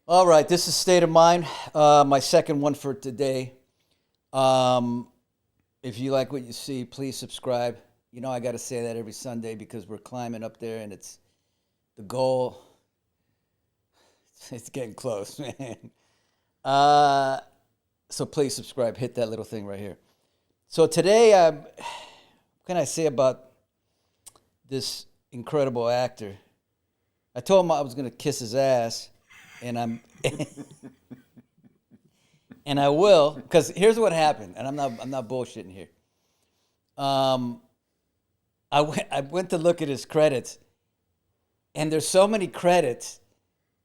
All right, this is State of Mind, my second one for today. Um, if you like what you see, please subscribe. You know I got to say that every Sunday because we're climbing up there, and it's the goal. It's getting close, man. Uh, so please subscribe. Hit that little thing right here. So today, what can I say about this incredible actor? I told him I was going to kiss his ass, and and I will, because here's what happened, and I'm not bullshitting here. Um, I went to look at his credits, and there's so many credits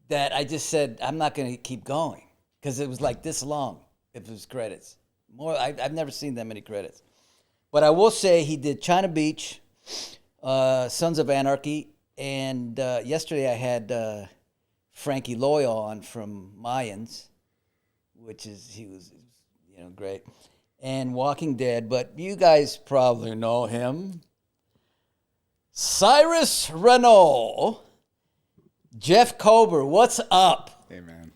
that I just said I'm not going to keep going because it was like this long. If it was credits, I've never seen that many credits. But I will say he did China Beach, Sons of Anarchy, and yesterday I had Frankie Loyal on from Mayans, which is he was great, and Walking Dead. But you guys probably know him, Cyrus Renault, Jeff Kober. What's up? Hey, man.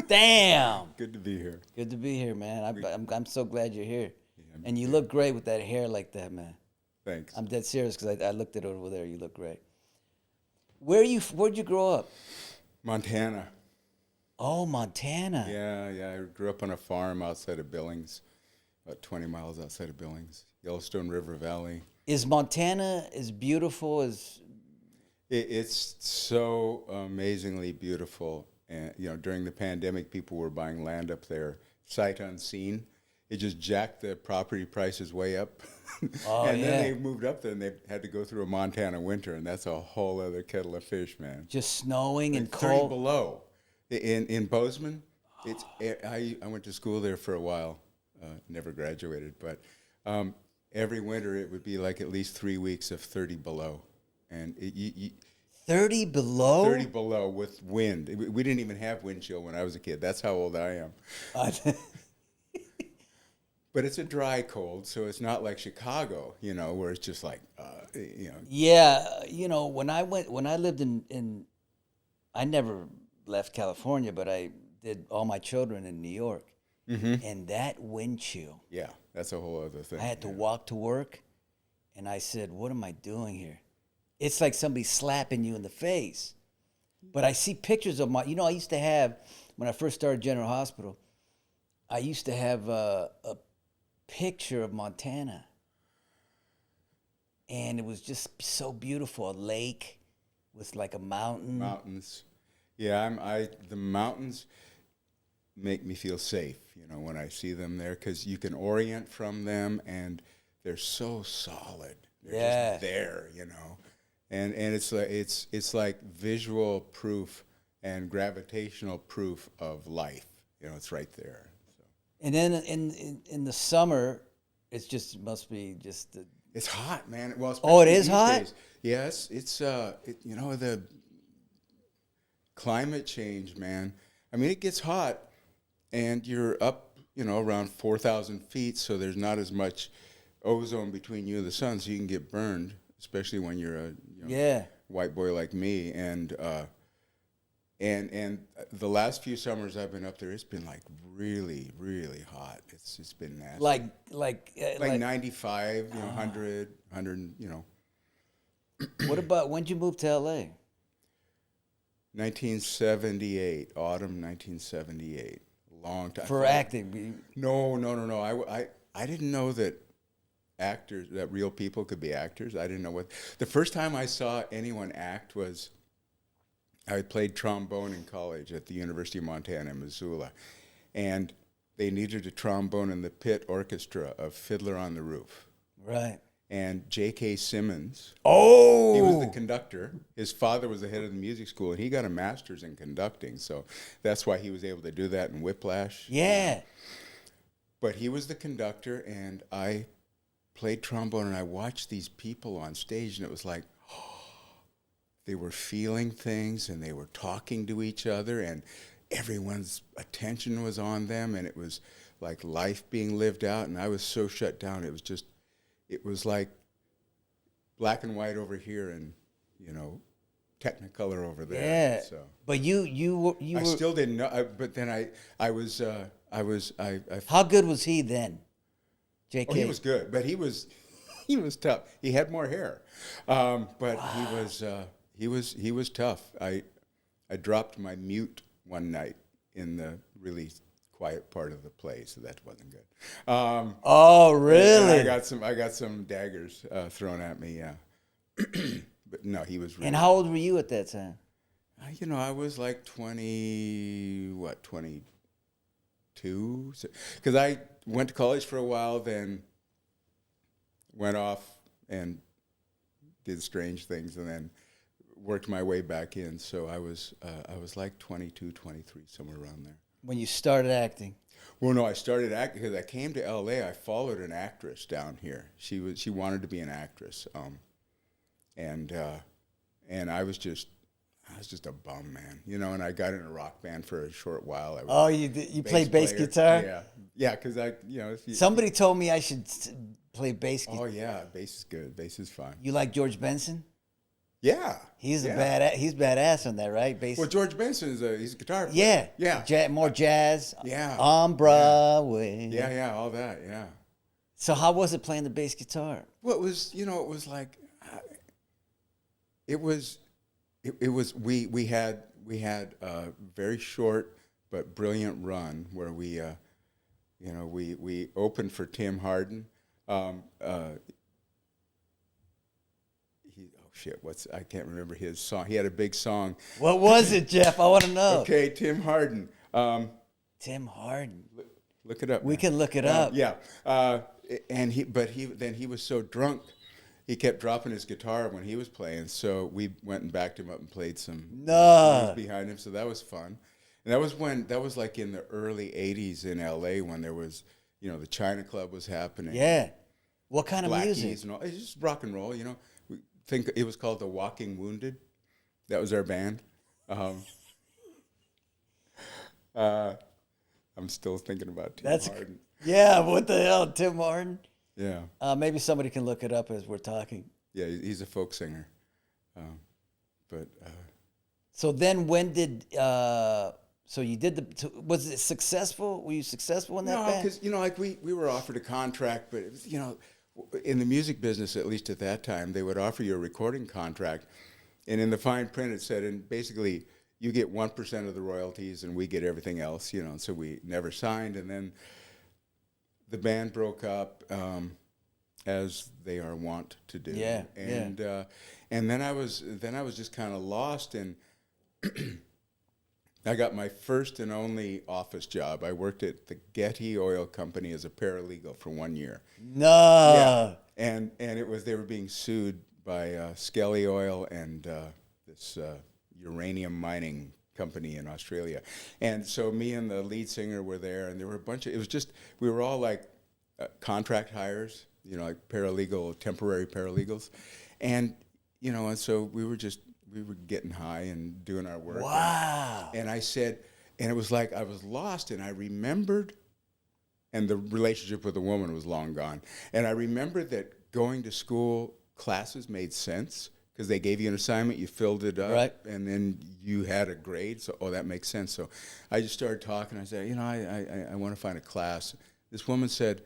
Damn. Good to be here. Good to be here, man. I'm so glad you're here. Yeah, and you look great with that hair like that, man. Thanks. I'm dead serious because I looked at it over there. You look great. Where'd you grow up? Montana. Oh, Montana. Yeah. I grew up on a farm outside of Billings, about 20 miles outside of Billings, Yellowstone River Valley. Is Montana as beautiful as... It's so amazingly beautiful. And, during the pandemic, people were buying land up there, sight unseen. It just jacked the property prices way up. Oh, and yeah. then they moved up there and they had to go through a Montana winter, and that's a whole other kettle of fish, man. Just snowing and 30 cold? below. In Bozeman, I went to school there for a while, never graduated, but every winter it would be like at least 3 weeks of 30 below. And 30 below? 30 below with wind. We didn't even have wind chill when I was a kid. That's how old I am. But it's a dry cold, so it's not like Chicago, where it's just like, Yeah, when I lived in I never left California, but I did all my children in New York. Mm-hmm. And that wind chill. Yeah, that's a whole other thing. I had to walk to work, and I said, what am I doing here? It's like somebody slapping you in the face. But I see pictures of I used to have, when I first started General Hospital, I used to have a picture of Montana. And it was just so beautiful, a lake with like a mountain. Mountains. Yeah, the mountains make me feel safe, when I see them there, because you can orient from them, and they're so solid. They're just there, And it's like visual proof and gravitational proof of life. It's right there. So. And then in the summer, must be just the... It's hot, man. Well, oh, it is hot? Days. Yes, it's the climate change, man. I mean, it gets hot, and you're up, around 4,000 feet, so there's not as much ozone between you and the sun, so you can get burned, especially when you're a white boy like me. And the last few summers I've been up there, it's been like really, really hot. It's been nasty. Like 95, 100, What about when'd you move to L.A.? 1978, autumn 1978. Long time. For acting? No. I didn't know that real people could be actors. I didn't know what. The first time I saw anyone act was I played trombone in college at the University of Montana in Missoula, and they needed a trombone in the pit orchestra of Fiddler on the Roof. Right. And J.K. Simmons. Oh! He was the conductor. His father was the head of the music school, and he got a master's in conducting, so that's why he was able to do that in Whiplash. Yeah. But he was the conductor, and I played trombone, and I watched these people on stage, and it was like, they were feeling things, and they were talking to each other, and everyone's attention was on them, and it was like life being lived out, and I was so shut down. It was like black and white over here and, Technicolor over there. Yeah. So. But you I were. still didn't know, but then I was. How good was he then, J.K.? Oh, he was good, but he was tough. He had more hair, but he was tough. I dropped my mute one night in the really quiet part of the play, so that wasn't good. Oh, really? And I got some daggers thrown at me. Yeah, but no, he was. Really And how old were you at that time? I was like 22, because I went to college for a while, then went off and did strange things, and then worked my way back in. So I was like 22, 23, somewhere around there. When you started acting? Well, no, I started acting because I came to L.A. I followed an actress down here. She wanted to be an actress, and I was just a bum, man, and I got in a rock band for a short while. You played bass guitar? Yeah, because Somebody told me I should play bass guitar. Oh yeah, bass is good. Bass is fun. You like George Benson? Yeah, he's badass on that, right? Bass. Well, George Benson he's a guitar player. Yeah. More jazz. Yeah. On Broadway. Yeah, all that. Yeah. So how was it playing the bass guitar? Well, it was like, we had a very short but brilliant run where we opened for Tim Hardin. I can't remember his song. He had a big song. What was it, Jeff? I want to know. Okay, Tim Hardin. Tim Hardin. Look it up. We can look it up. Yeah. And he was so drunk, he kept dropping his guitar when he was playing. So we went and backed him up and played some songs behind him. So that was fun. And that was like in the early '80s in LA when there was, the China Club was happening. Yeah. What kind of music? Blackies and all. It's just rock and roll. We think it was called the Walking Wounded. That was our band. I'm still thinking about Tim Hardin. Yeah, what the hell, Tim Hardin? Yeah. Maybe somebody can look it up as we're talking. Yeah, he's a folk singer. So then when did... So you did was it successful? Were you successful in that band? No, because, like we were offered a contract, but, it was, in the music business, at least at that time, they would offer you a recording contract. And in the fine print, it said, and basically, you get 1% of the royalties and we get everything else, and so we never signed. And then the band broke up, as they are wont to do. Yeah, and then I was just kind of lost, and I got my first and only office job. I worked at the Getty Oil Company as a paralegal for 1 year. No. Yeah. And they were being sued by Skelly Oil and this uranium mining company in Australia. And so me and the lead singer were there, and there were a bunch of, we were all like contract hires, like temporary paralegals. And, and so we were getting high and doing our work. Wow. And I said, and it was like I was lost, and I remembered, and the relationship with the woman was long gone. And I remembered that going to school classes made sense because they gave you an assignment, you filled it up, right, and then you had a grade. So, that makes sense. So I just started talking. I said, I want to find a class. This woman said,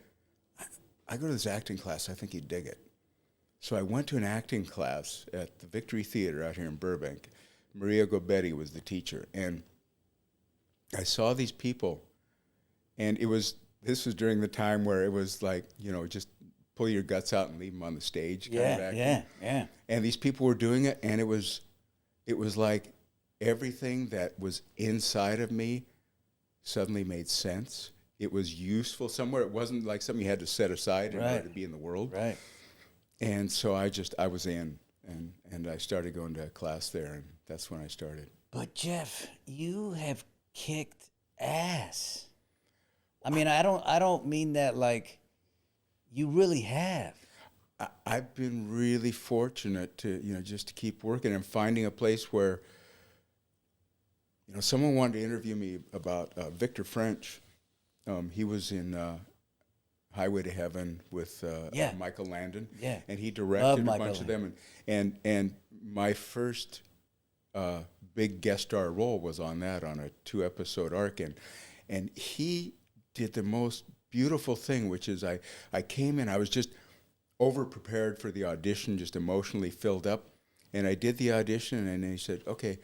I go to this acting class. I think you'd dig it. So I went to an acting class at the Victory Theater out here in Burbank. Maria Gobetti was the teacher. And I saw these people, and this was during the time where it was like, just pull your guts out and leave them on the stage. Yeah. And these people were doing it, and it was like everything that was inside of me suddenly made sense. It was useful somewhere. It wasn't like something you had to set aside in order to be in the world. Right. And so I was in, and I started going to class there, and that's when I started. But Jeff, you have kicked ass. I mean, I don't mean that like, you really have. I've been really fortunate to, just to keep working and finding a place where, someone wanted to interview me about Victor French. He was in Highway to Heaven with Michael Landon. Yeah. And he directed a bunch of them. And my first big guest star role was on that, on a 2-episode arc, and he did the most beautiful thing, which is I came in, I was just over prepared for the audition, just emotionally filled up, and I did the audition, and he said, okay,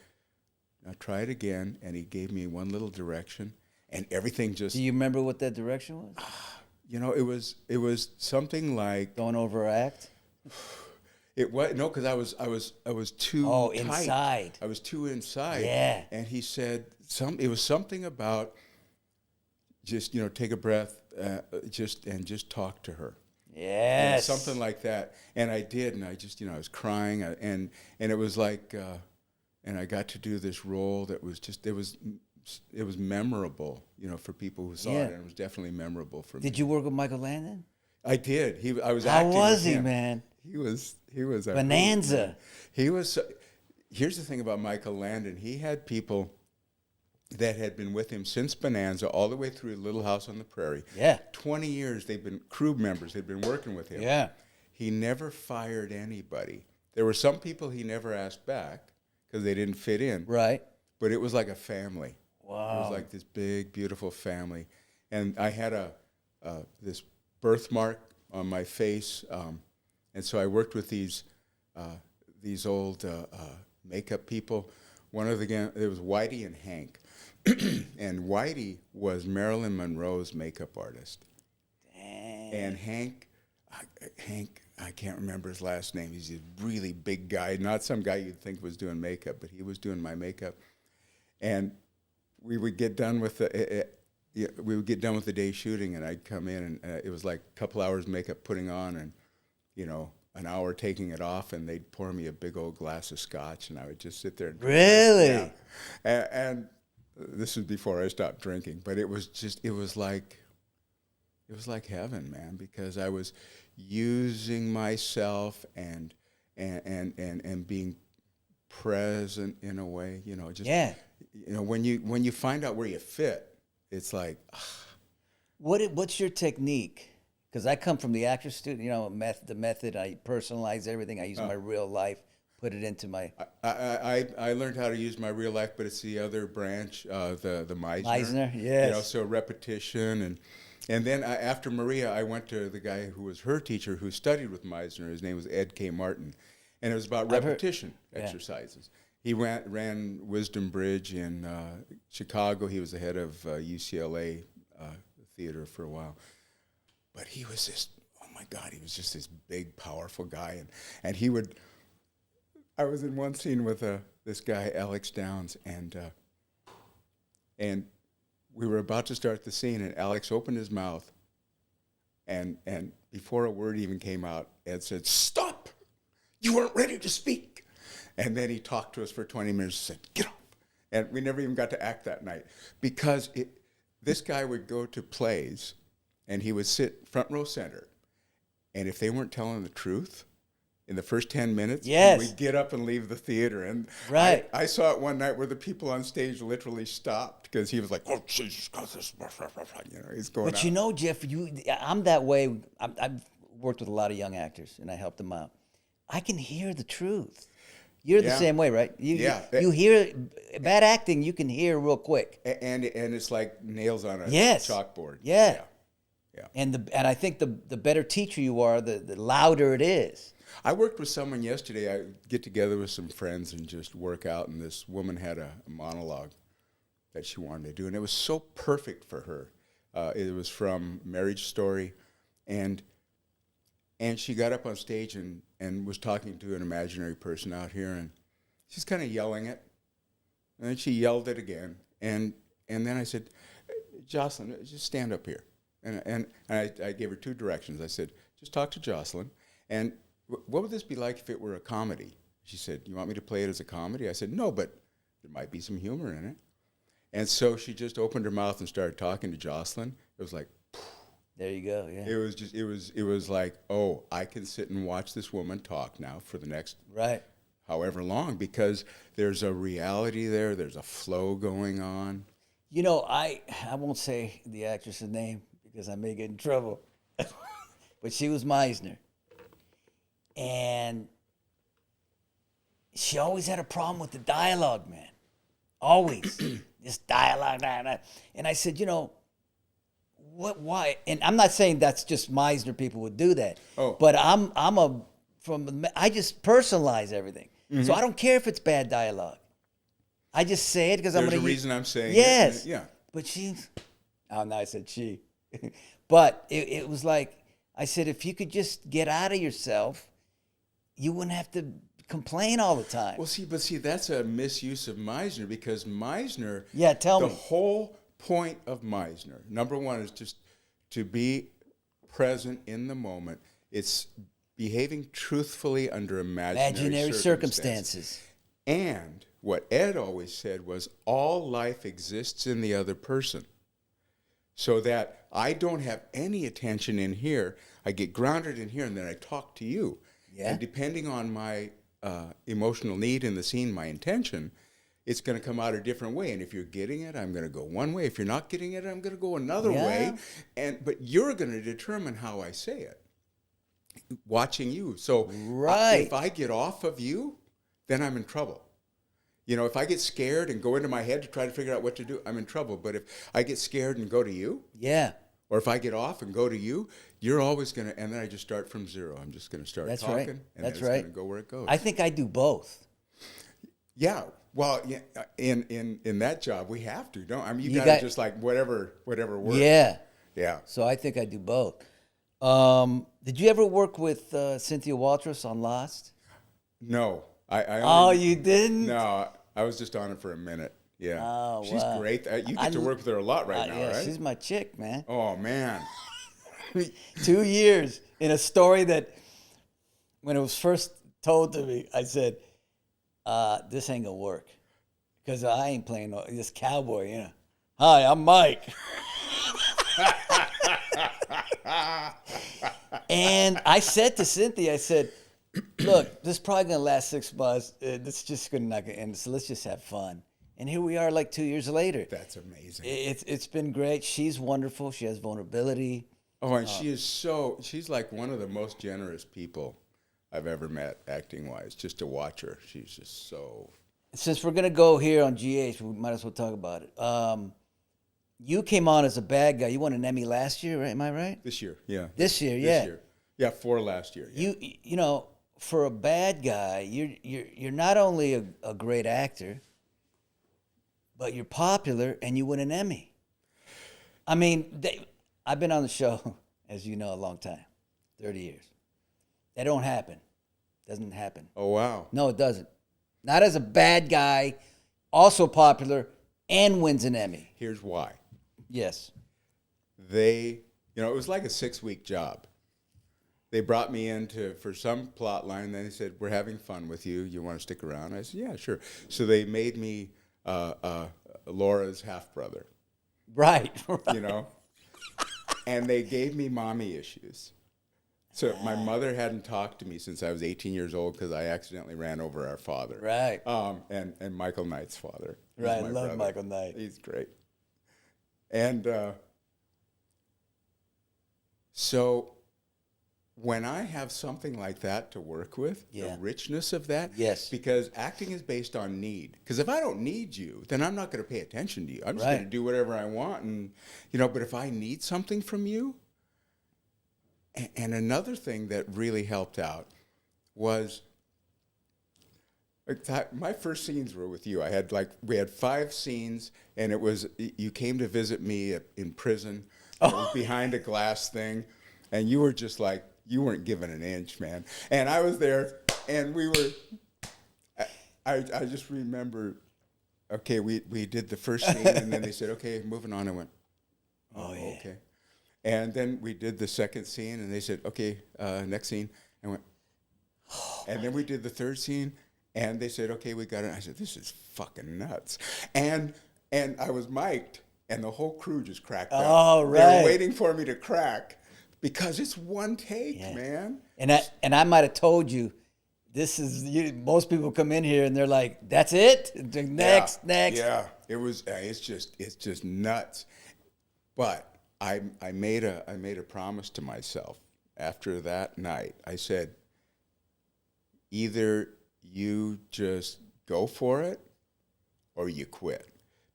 now try it again, and he gave me one little direction, and everything just... Do you remember what that direction was? It was something like... Don't overact? It was no, because I was too tight. Inside. I was too inside. Yeah. And he said it was something about just take a breath, just talk to her. Yes. Something like that. And I did, and I just I was crying, and it was like, and I got to do this role that was just it was memorable, for people who saw it, and it was definitely memorable for me. Did you work with Michael Landon? I did. I was How acting was with he, him. man? He was a Bonanza. He was. Here's the thing about Michael Landon. He had people that had been with him since Bonanza, all the way through Little House on the Prairie. Yeah. 20 years they've been crew members. They've been working with him. Yeah. He never fired anybody. There were some people he never asked back because they didn't fit in. Right. But it was like a family. Wow. It was like this big, beautiful family. And I had this birthmark on my face, and so I worked with these old makeup people. One of them, it was Whitey and Hank, and Whitey was Marilyn Monroe's makeup artist. Dang. And Hank, I can't remember his last name. He's a really big guy, not some guy you'd think was doing makeup, but he was doing my makeup. And we would get done with the day shooting, and I'd come in, and it was like a couple hours makeup putting on, and an hour taking it off, and they'd pour me a big old glass of scotch, and I would just sit there and drink. Really? Yeah. And this was before I stopped drinking, but it was like heaven, man, because I was using myself and being present in a way, when you find out where you fit, it's like, What's your technique? Because I come from the actor student, the method. I personalize everything. I use my real life, put it into my. I learned how to use my real life, but it's the other branch, the Meisner. Meisner, yes. So repetition, and then after Maria, I went to the guy who was her teacher, who studied with Meisner. His name was Ed K. Martin, and it was about repetition exercises. He ran Wisdom Bridge in Chicago. He was the head of UCLA theater for a while. But he was just, oh my God, he was just this big, powerful guy. And he would, I was in one scene with this guy, Alex Downs, and we were about to start the scene, and Alex opened his mouth, and before a word even came out, Ed said, "Stop! You weren't ready to speak." And then he talked to us for 20 minutes and said, "Get up." And we never even got to act that night because this guy would go to plays and he would sit front row center. And if they weren't telling the truth in the first 10 minutes, we'd get up and leave the theater. And I saw it one night where the people on stage literally stopped because he was like, "Oh, Jesus, he's going out. Jeff, I'm that way. I've worked with a lot of young actors and I helped them out. I can hear the truth. You're the same way, right? You hear bad acting. You can hear real quick, and it's like nails on a chalkboard. Yeah. And I think the better teacher you are, the louder it is. I worked with someone yesterday. I get together with some friends and just work out, and this woman had a monologue that she wanted to do, and it was so perfect for her. It was from Marriage Story, and she got up on stage and was talking to an imaginary person out here, and she's kind of yelling it. And then she yelled it again. And then I said, "Jocelyn, just stand up here." And I gave her two directions. I said, "Just talk to Jocelyn. And what would this be like if it were a comedy?" She said, "You want me to play it as a comedy?" I said, "No, but there might be some humor in it." And so she just opened her mouth and started talking to Jocelyn. It was like, there you go. Yeah. It was like, oh, I can sit and watch this woman talk now for the next however long, because there's a reality there. There's a flow going on. I won't say the actress's name because I may get in trouble, but she was Meisner, and she always had a problem with the dialogue, man. Always. This dialogue. And I said, what, why? And I'm not saying that's just Meisner people would do that. Oh. But I just personalize everything. So I don't care if it's bad dialogue. I just say it because I'm going to. There's a reason I'm saying yes. it. Yeah. But no, I said she. But it was like, I said, if you could just get out of yourself, you wouldn't have to complain all the time. Well, see, that's a misuse of Meisner, because Meisner. Yeah, tell me. The whole point of Meisner, number one, is just to be present in the moment. It's behaving truthfully under imaginary circumstances. And what Ed always said was, all life exists in the other person. So that I don't have any attention in here. I get grounded in here, and then I talk to you. Yeah. And depending on my emotional need in the scene, my intention, it's going to come out a different way. And if you're getting it, I'm going to go one way. If you're not getting it, I'm going to go another way. But you're going to determine how I say it, watching you. So if I get off of you, then I'm in trouble. If I get scared and go into my head to try to figure out what to do, I'm in trouble. But if I get scared and go to you, or if I get off and go to you, you're always going to, and then I just start from zero. I'm just going to start talking, right. and That's then it's right. going to go where it goes. I think I do both. Yeah. Well, in that job, we have to, don't? I mean, you got to just like whatever works. Yeah. Yeah. So I think I do both. Did you ever work with Cynthia Walters on Lost? No. You didn't? No, I was just on it for a minute. Yeah. Oh, she's great. You get to work with her a lot now, yeah, right? She's my chick, man. Oh, man. 2 years in a story that, when it was first told to me, I said, this ain't gonna work, because I ain't playing this cowboy, Hi, I'm Mike. And I said to Cynthia, I said, look, this is probably gonna last 6 months. It's just not gonna end, so let's just have fun. And here we are, like 2 years later. That's amazing. It's been great. She's wonderful. She has vulnerability. Oh, and she's like one of the most generous people I've ever met, acting-wise. Just to watch her, she's just so. Since we're gonna go here on GH, we might as well talk about it. You came on as a bad guy. You won an Emmy last year, right? Am I right? This year, yeah. This year, yeah. This year. Yeah, 4 last year. Yeah. For a bad guy, you're not only a great actor, but you're popular and you win an Emmy. I mean, I've been on the show, as you know, a long time, 30 years. That don't happen. Doesn't happen. Oh, wow. No, it doesn't. Not as a bad guy, also popular, and wins an Emmy. Here's why. Yes. It was like a 6-week job. They brought me in for some plot line. Then they said, we're having fun with you. You want to stick around? I said, yeah, sure. So they made me Laura's half-brother. Right. And they gave me mommy issues. So my mother hadn't talked to me since I was 18 years old because I accidentally ran over our father. Right. And Michael Knight's father. Right, I love Michael Knight. He's great. And so when I have something like that to work with, the richness of that, because acting is based on need. Because if I don't need you, then I'm not going to pay attention to you. I'm just going to do whatever I want. And but if I need something from you, and another thing that really helped out was my first scenes were with you. We had 5 scenes, and it was you came to visit me in prison. It was behind a glass thing, and you were just like, you weren't given an inch, man. And I was there, and we were. I just remember. Okay, we did the first scene, and then they said, okay, moving on. I went, oh yeah. Okay. And then we did the second scene, and they said, okay, next scene. I went, and then we did the third scene, and they said, okay, we got it. I said, this is fucking nuts. And I was mic'd, and the whole crew just cracked up. Oh, right. They were waiting for me to crack because it's one take, man. And I might have told you, most people come in here, and they're like, that's it? Next. Yeah, it's just nuts. But I made a promise to myself after that night. I said, either you just go for it or you quit.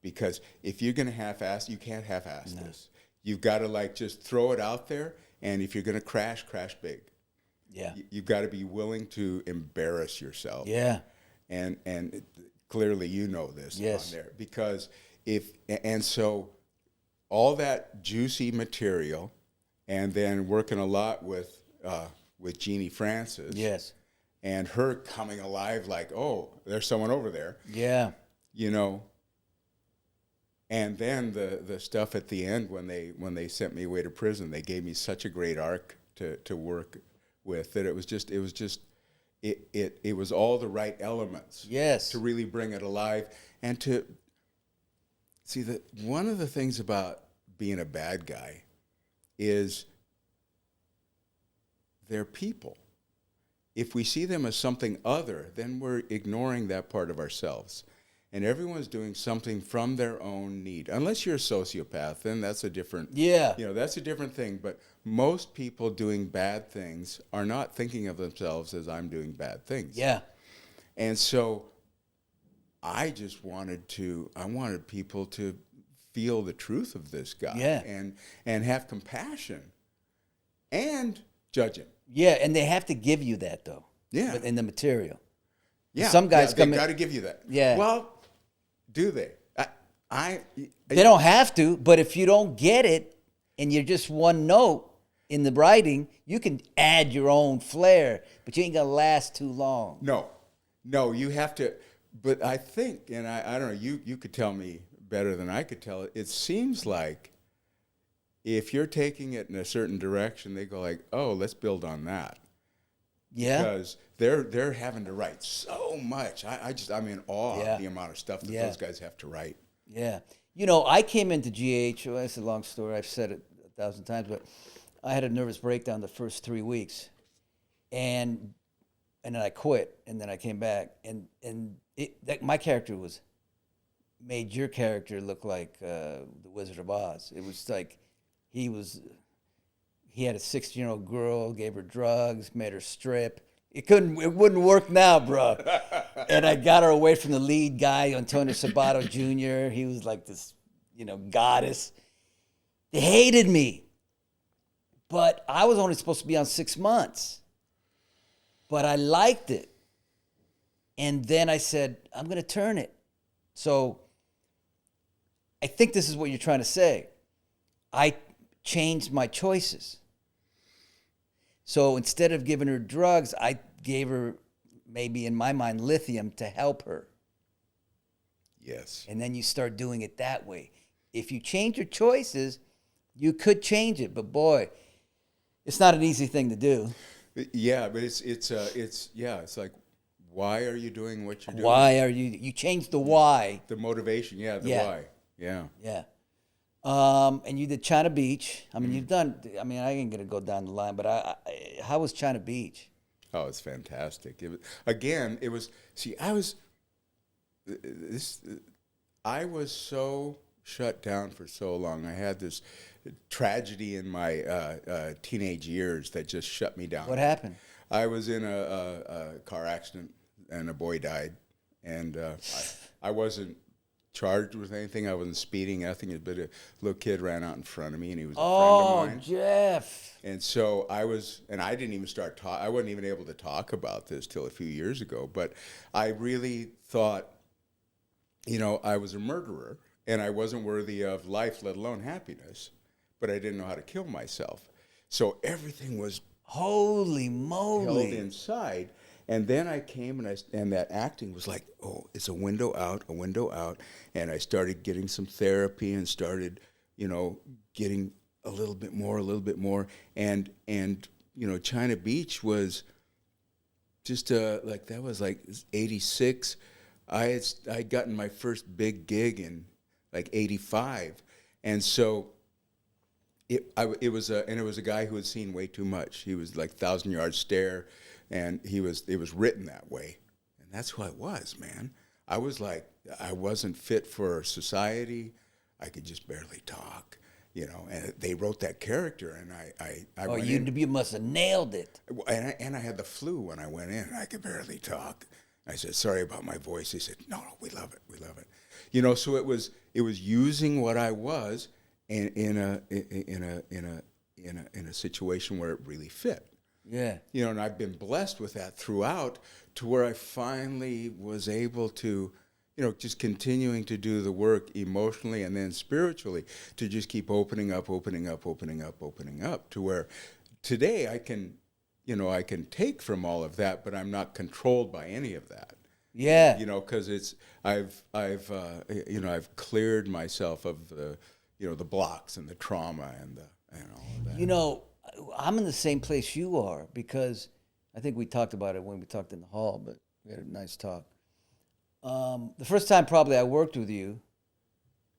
Because if you're going to half-ass, you can't half-ass this. You've got to like just throw it out there, and if you're going to crash big. Yeah. You've got to be willing to embarrass yourself. Yeah. And clearly you know this Yes. on there. Because so all that juicy material, and then working a lot with Jeannie Francis. Yes. And her coming alive like, oh, there's someone over there. Yeah. You know. And then the stuff at the end when they sent me away to prison, they gave me such a great arc to work with that it was all the right elements. Yes. To really bring it alive and to see that one of the things about being a bad guy is they're people. If we see them as something other, then we're ignoring that part of ourselves. And everyone's doing something from their own need. Unless you're a sociopath, then that's a different, that's a different thing. But most people doing bad things are not thinking of themselves as I'm doing bad things. Yeah. And so I wanted people to feel the truth of this guy and have compassion and judge him. Yeah, and they have to give you that though. Yeah. In the material. Yeah. Some guys they've got to give you that. Yeah. Well, do they? They don't have to, but if you don't get it and you're just one note in the writing, you can add your own flair, but you ain't gonna last too long. No, you have to. But I think, and I don't know, you could tell me better than I could tell it. It seems like if you're taking it in a certain direction, they go like, oh, let's build on that. Yeah. Because they're having to write so much. I'm in awe of the amount of stuff that those guys have to write. Yeah. You know, I came into GH, well, it's a long story, I've said it 1,000 times, but I had a nervous breakdown the first 3 weeks. And then I quit, and then I came back. And my character made your character look like the Wizard of Oz. It was like he had a 16-year-old girl, gave her drugs, made her strip. It wouldn't work now, bro. And I got her away from the lead guy, Antonio Sabato Jr. He was like this, goddess. They hated me. But I was only supposed to be on 6 months. But I liked it. And then I said, I'm going to turn it. So I think this is what you're trying to say. I changed my choices. So instead of giving her drugs, I gave her, maybe in my mind, lithium to help her. Yes. And then you start doing it that way. If you change your choices, you could change it. But boy, it's not an easy thing to do. Yeah, but it's like, why are you doing what you're doing? Why are you changed the why. The motivation, why. Yeah. Yeah. And you did China Beach. I mean, I ain't going to go down the line, but how was China Beach? Oh, it's fantastic. I was so shut down for so long. I had this tragedy in my teenage years that just shut me down. What happened? I was in a car accident and a boy died, and I wasn't charged with anything. I wasn't speeding, nothing. But a little kid ran out in front of me, and he was a friend of mine. Oh, Jeff. And so I didn't even I wasn't even able to talk about this till a few years ago. But I really thought, I was a murderer, and I wasn't worthy of life, let alone happiness. But I didn't know how to kill myself. So everything was holy moly held inside. And then I came and that acting was like, oh, it's a window out. And I started getting some therapy and started, getting a little bit more. And China Beach was just that was like 86. I'd gotten my first big gig in like 85. And so it was a guy who had seen way too much. He was like 1,000-yard stare. And it was written that way. And that's who I was, man. I was like, I wasn't fit for society. I could just barely talk, and they wrote that character, and I you must have nailed it. And I had the flu when I went in. I could barely talk. I said, sorry about my voice. They said, no, we love it. We love it. You know, so it was using what I was in a situation where it really fit. Yeah. You know, and I've been blessed with that throughout, to where I finally was able to, you know, just continuing to do the work emotionally and then spiritually, to just keep opening up, to where today I can, you know, I can take from all of that, but I'm not controlled by any of that. Yeah. You know, because I've cleared myself of the, you know, the blocks and the trauma and all of that. You know, I'm in the same place you are, because I think we talked about it when we talked in the hall, but we had a nice talk. The first time probably I worked with you,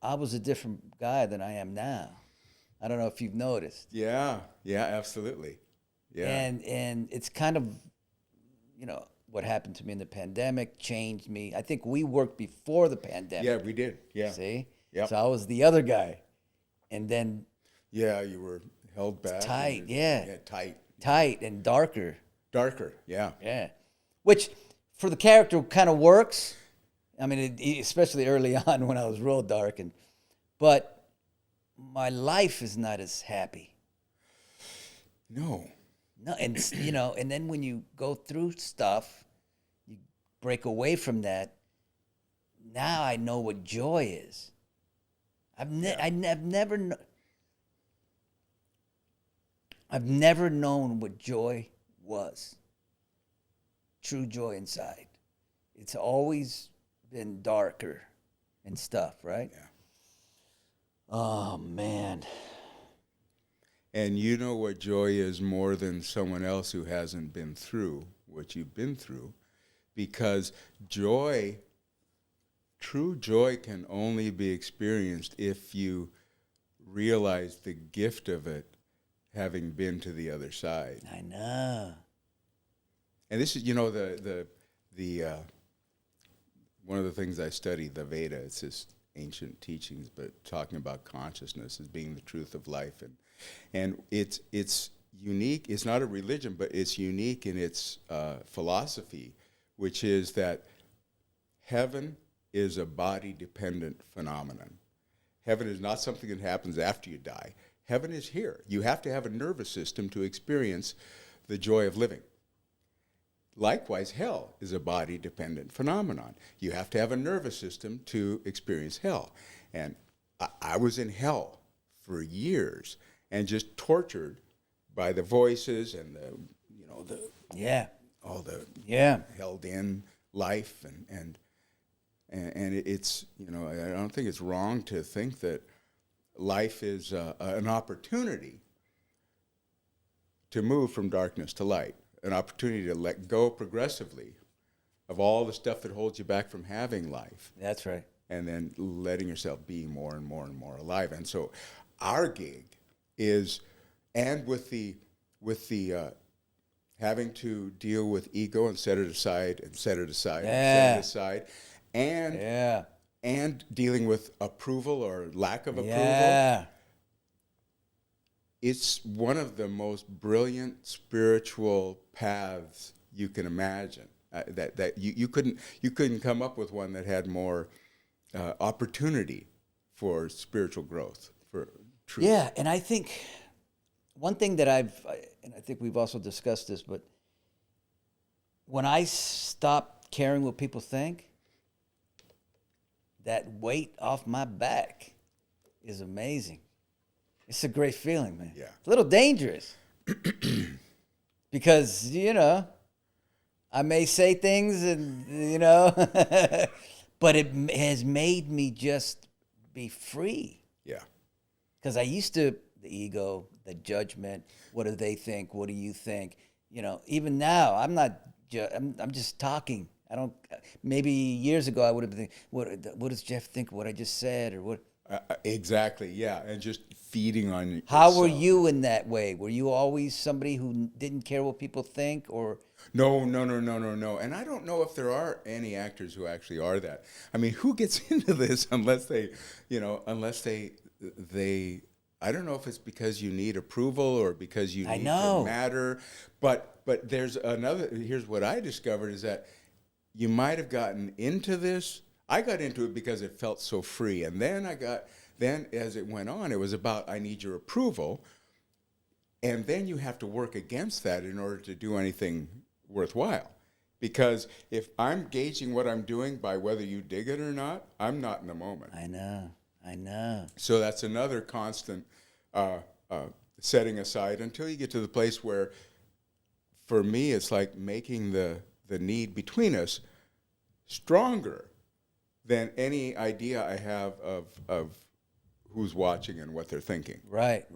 I was a different guy than I am now. I don't know if you've noticed. Yeah, absolutely. Yeah. And it's kind of, you know, what happened to me in the pandemic changed me. I think we worked before the pandemic. Yeah, we did. Yeah. See? Yeah. So I was the other guy. And then Yeah, you were held back. tight, Yeah, tight. tight and darker. Darker, yeah. Yeah. Which for the character kind of works. I mean, especially early on when I was real dark. But my life is not as happy. No. No, and you know, and then when you go through stuff, you break away from that. Now I know what joy is. I've never known what joy was. True joy inside. It's always been darker and stuff, right? Yeah. Oh man. And you know what joy is more than someone else who hasn't been through what you've been through, because joy, true joy, can only be experienced if you realize the gift of it, having been to the other side. I know. And this is, you know, the one of the things I study, the Veda, it's this ancient teachings, but talking about consciousness as being the truth of life, and it's unique. It's not a religion, but it's unique in its philosophy, which is that heaven is a body-dependent phenomenon. Heaven is not something that happens after you die. Heaven is here. You have to have a nervous system to experience the joy of living. Likewise, hell is a body-dependent phenomenon. You have to have a nervous system to experience hell. And I was in hell for years and just tortured by the voices and the, you know, the all the held in life and it's, you know, I don't think it's wrong to think that life is an opportunity to move from darkness to light. An opportunity to let go progressively of all the stuff that holds you back from having life. That's right. And then letting yourself be more and more and more alive. And so our gig is, and with the having to deal with ego and set it aside and set it aside and set it aside, and dealing with approval or lack of approval. Yeah. It's one of the most brilliant spiritual paths you can imagine. That you couldn't come up with one that had more opportunity for spiritual growth, for truth. Yeah, and I think one thing that and I think we've also discussed this, but when I stopped caring what people think, that weight off my back is amazing. It's a great feeling, man. Yeah. It's a little dangerous. Because, you know, I may say things and, you know, but it has made me just be free. Yeah. Because I used to, the ego, the judgment, what do they think? What do you think? You know, even now, I'm just talking. I don't, maybe years ago I would have been thinking, what does Jeff think of what I just said or what? Exactly, yeah, and just feeding on How yourself. were you in that way? Were you always somebody who didn't care what people think, or? No. And I don't know if there are any actors who actually are that. I mean, who gets into this unless they I don't know if it's because you need approval or because you need to matter. But there's another, here's what I discovered is that you might have gotten into this. I got into it because it felt so free. And then then as it went on, it was about, I need your approval. And then you have to work against that in order to do anything worthwhile. Because if I'm gauging what I'm doing by whether you dig it or not, I'm not in the moment. I know. So that's another constant setting aside until you get to the place where, for me, it's like making the need between us stronger than any idea I have of who's watching and what they're thinking. Right.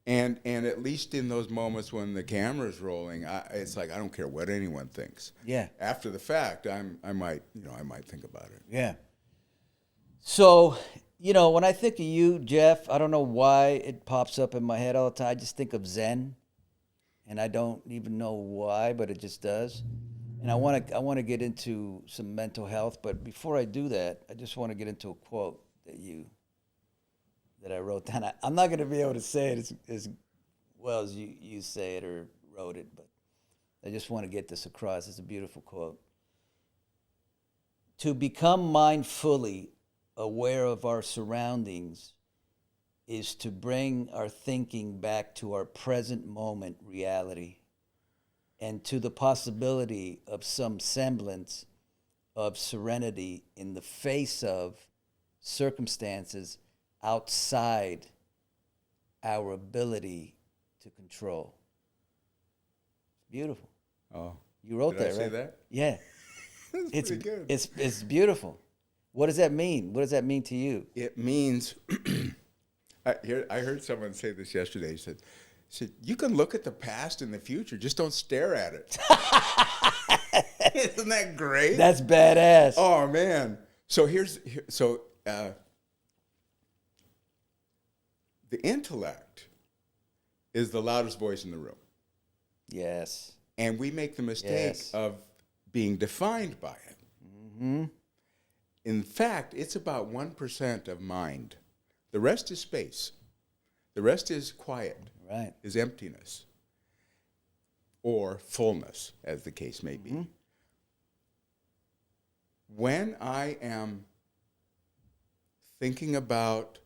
And at least in those moments when the camera's rolling, it's like I don't care what anyone thinks. Yeah. After the fact, I might think about it. Yeah. So, when I think of you, Jeff, I don't know why it pops up in my head all the time. I just think of Zen, and I don't even know why, but it just does. And I want to get into some mental health, but before I do that, I just want to get into a quote that I wrote down. I'm not going to be able to say it as well as you say it or wrote it, but I just want to get this across. It's a beautiful quote. To become mindfully aware of our surroundings is to bring our thinking back to our present moment reality and to the possibility of some semblance of serenity in the face of circumstances outside our ability to control. Beautiful. Oh, you wrote did that, I say right? that? Yeah. It's pretty good. It's beautiful. What does that mean? What does that mean to you? It means, I heard someone say this yesterday. He said, you can look at the past and the future, just don't stare at it. Isn't that great? That's badass. Oh, man. So the intellect is the loudest voice in the room. Yes. And we make the mistake of being defined by it. Mm-hmm. In fact, it's about 1% of mind. The rest is space. The rest is quiet, right? Is emptiness or fullness, as the case may be. Mm-hmm. When I am thinking about,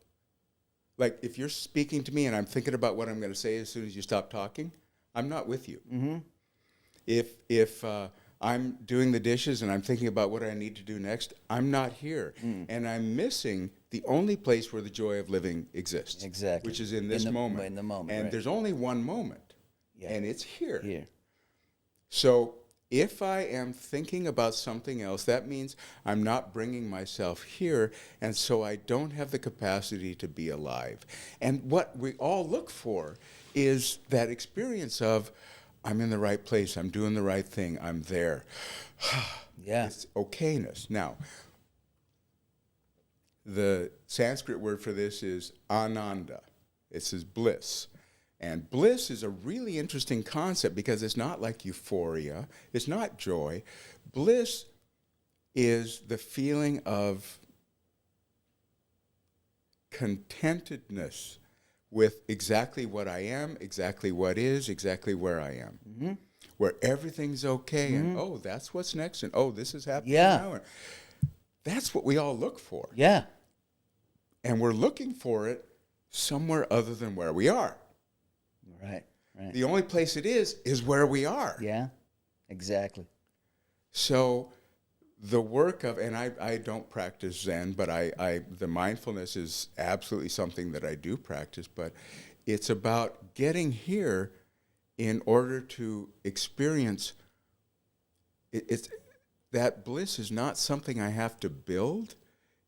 like if you're speaking to me and I'm thinking about what I'm going to say as soon as you stop talking, I'm not with you. Mm-hmm. If I'm doing the dishes and I'm thinking about what I need to do next, I'm not here. And I'm missing the only place where the joy of living exists. Exactly. Which is in this moment. In the moment, and right. There's only one moment. Yeah. And it's here. Here. So if I am thinking about something else, that means I'm not bringing myself here, and so I don't have the capacity to be alive. And what we all look for is that experience of, I'm in the right place, I'm doing the right thing, I'm there. Yeah. It's okayness. Now, the Sanskrit word for this is ananda. It says bliss. And bliss is a really interesting concept because it's not like euphoria. It's not joy. Bliss is the feeling of contentedness with exactly what I am, exactly what is, exactly where I am. Mm-hmm. Where everything's okay and, oh, that's what's next, and, oh, this is happening now. And that's what we all look for. Yeah. And we're looking for it somewhere other than where we are. Right. The only place it is where we are. Yeah, exactly. So the work of, and I don't practice Zen, but the mindfulness is absolutely something that I do practice, but it's about getting here in order to experience, it's that bliss is not something I have to build.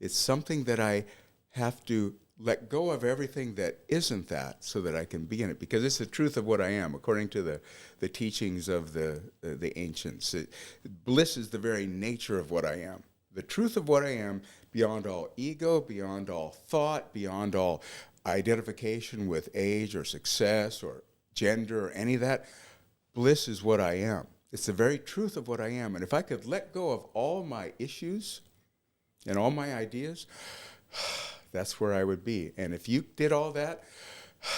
It's something that I have to let go of everything that isn't that so that I can be in it, because it's the truth of what I am, according to the teachings of the ancients. Bliss is the very nature of what I am, the truth of what I am, beyond all ego, beyond all thought, beyond all identification with age or success or gender or any of that. Bliss is what I am. It's the very truth of what I am. And if I could let go of all my issues and all my ideas, that's where I would be. And if you did all that,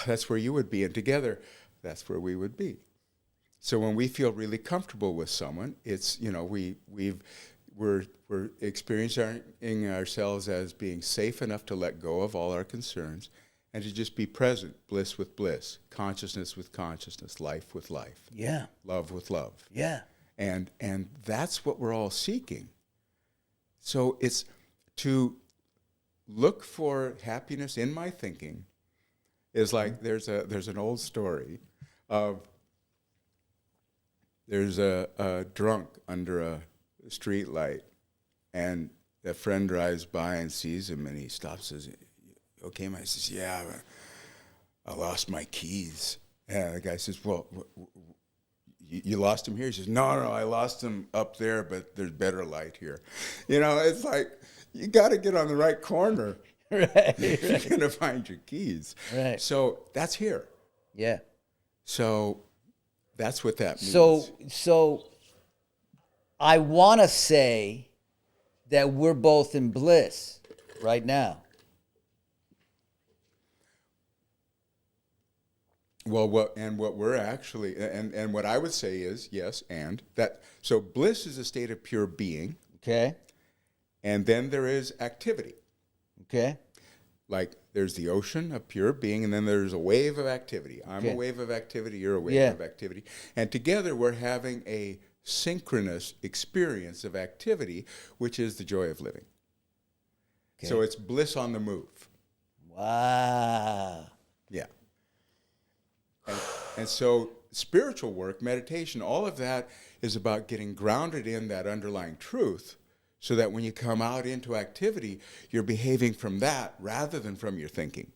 that's where you would be. And together, that's where we would be. So when we feel really comfortable with someone, it's, we've we're experiencing ourselves as being safe enough to let go of all our concerns and to just be present, bliss with bliss, consciousness with consciousness, life with life, Yeah. love with love. Yeah. And that's what we're all seeking. So it's to look for happiness in my thinking is like there's an old story of there's a drunk under a street light, and a friend drives by and sees him, and he stops and says, "Okay, man." He says, "Yeah, I lost my keys." And the guy says, "Well, you lost them here?" He says, No, I lost them up there, but there's better light here." You know, it's like, you got to get on the right corner. Right. You're going to find your keys. Right. So that's here. Yeah. So that's what that means. So I want to say that we're both in bliss right now. Well, what we're actually, and what I would say is, yes, and that, so bliss is a state of pure being, Okay. and then there is activity. Okay. Like there's the ocean of pure being, and then there's a wave of activity. I'm Okay. a wave of activity, you're a wave Yeah. of activity. And together we're having a synchronous experience of activity, which is the joy of living. Okay. So it's bliss on the move. Wow. Yeah. And so spiritual work, meditation, all of that is about getting grounded in that underlying truth so that when you come out into activity, you're behaving from that rather than from your thinking.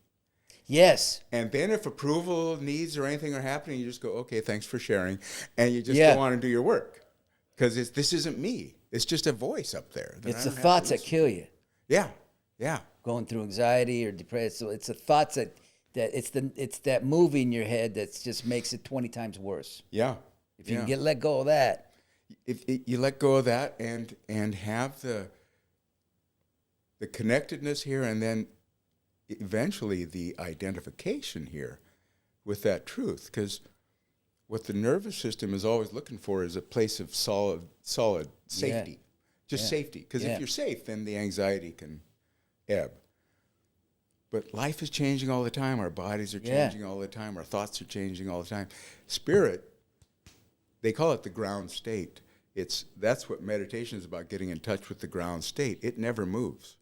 Yes. And then if approval needs or anything are happening, you just go, okay, thanks for sharing. And you just Yeah. go on and do your work. Because this isn't me. It's just a voice up there. That It's I the don't have to thoughts that listen kill to. you. Yeah, yeah. Going through anxiety or depression. So it's the thoughts that it's that movie in your head that just makes it 20 times worse. Yeah. If you can let go of that. If you let go of that and have the connectedness here, and then eventually the identification here with that truth, because what the nervous system is always looking for is a place of solid safety, just safety. Because if you're safe, then the anxiety can ebb. But life is changing all the time. Our bodies are changing all the time. Our thoughts are changing all the time. Spirit, they call it the ground state. That's what meditation is about, getting in touch with the ground state. It never moves.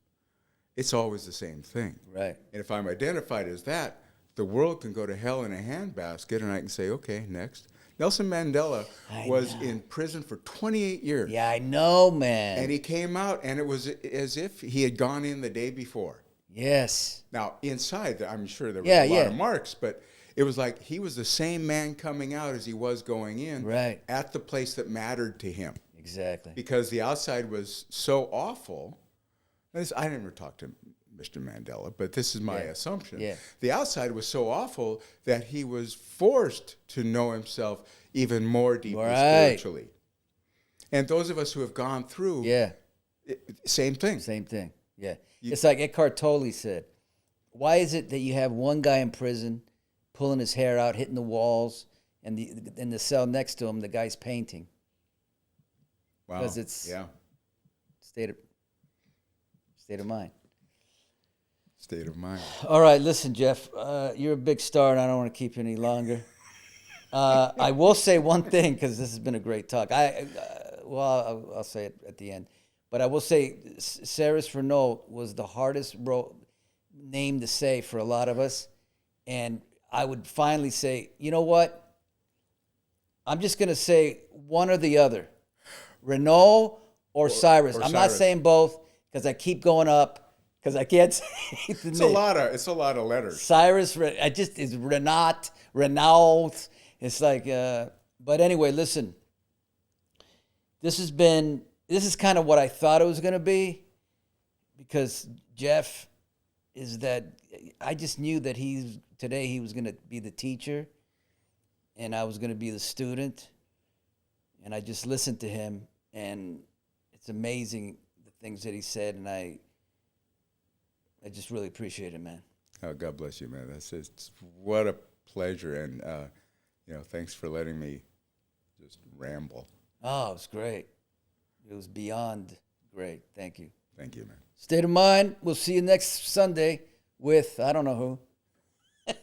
It's always the same thing. Right. And if I'm identified as that, the world can go to hell in a handbasket, and I can say, okay, next. Nelson Mandela was in prison for 28 years. Yeah, I know, man. And he came out, and it was as if he had gone in the day before. Yes. Now, inside, I'm sure there was a lot of marks, but it was like he was the same man coming out as he was going in, Right. at the place that mattered to him. Exactly. Because the outside was so awful. I never talked to Mr. Mandela, but this is my assumption. Yeah. The outside was so awful that he was forced to know himself even more deeply spiritually. And those of us who have gone through, same thing. Same thing. Yeah. It's like Eckhart Tolle said, why is it that you have one guy in prison pulling his hair out, hitting the walls, and in the cell next to him, the guy's painting? Wow. Because it's state of mind. State of mind. All right, listen, Jeff, you're a big star, and I don't want to keep you any longer. I will say one thing, because this has been a great talk. I'll say it at the end. But I will say Cyrus Renault was the hardest name to say for a lot of us. And I would finally say, you know what? I'm just going to say one or the other. Renault or Cyrus. I'm not saying both, because I keep going up, because I can't say the name. It's a lot of letters. Cyrus, is Renault. It's like, but anyway, listen. This is kind of what I thought it was going to be, because Jeff is that I just knew that today he was going to be the teacher and I was going to be the student, and I just listened to him, and it's amazing the things that he said, and I just really appreciate it, man. Oh, God bless you, man. What a pleasure, and thanks for letting me just ramble. Oh, it was great. It was beyond Great. Thank you. Thank you, man. State of Mind. We'll see you next Sunday with, I don't know who.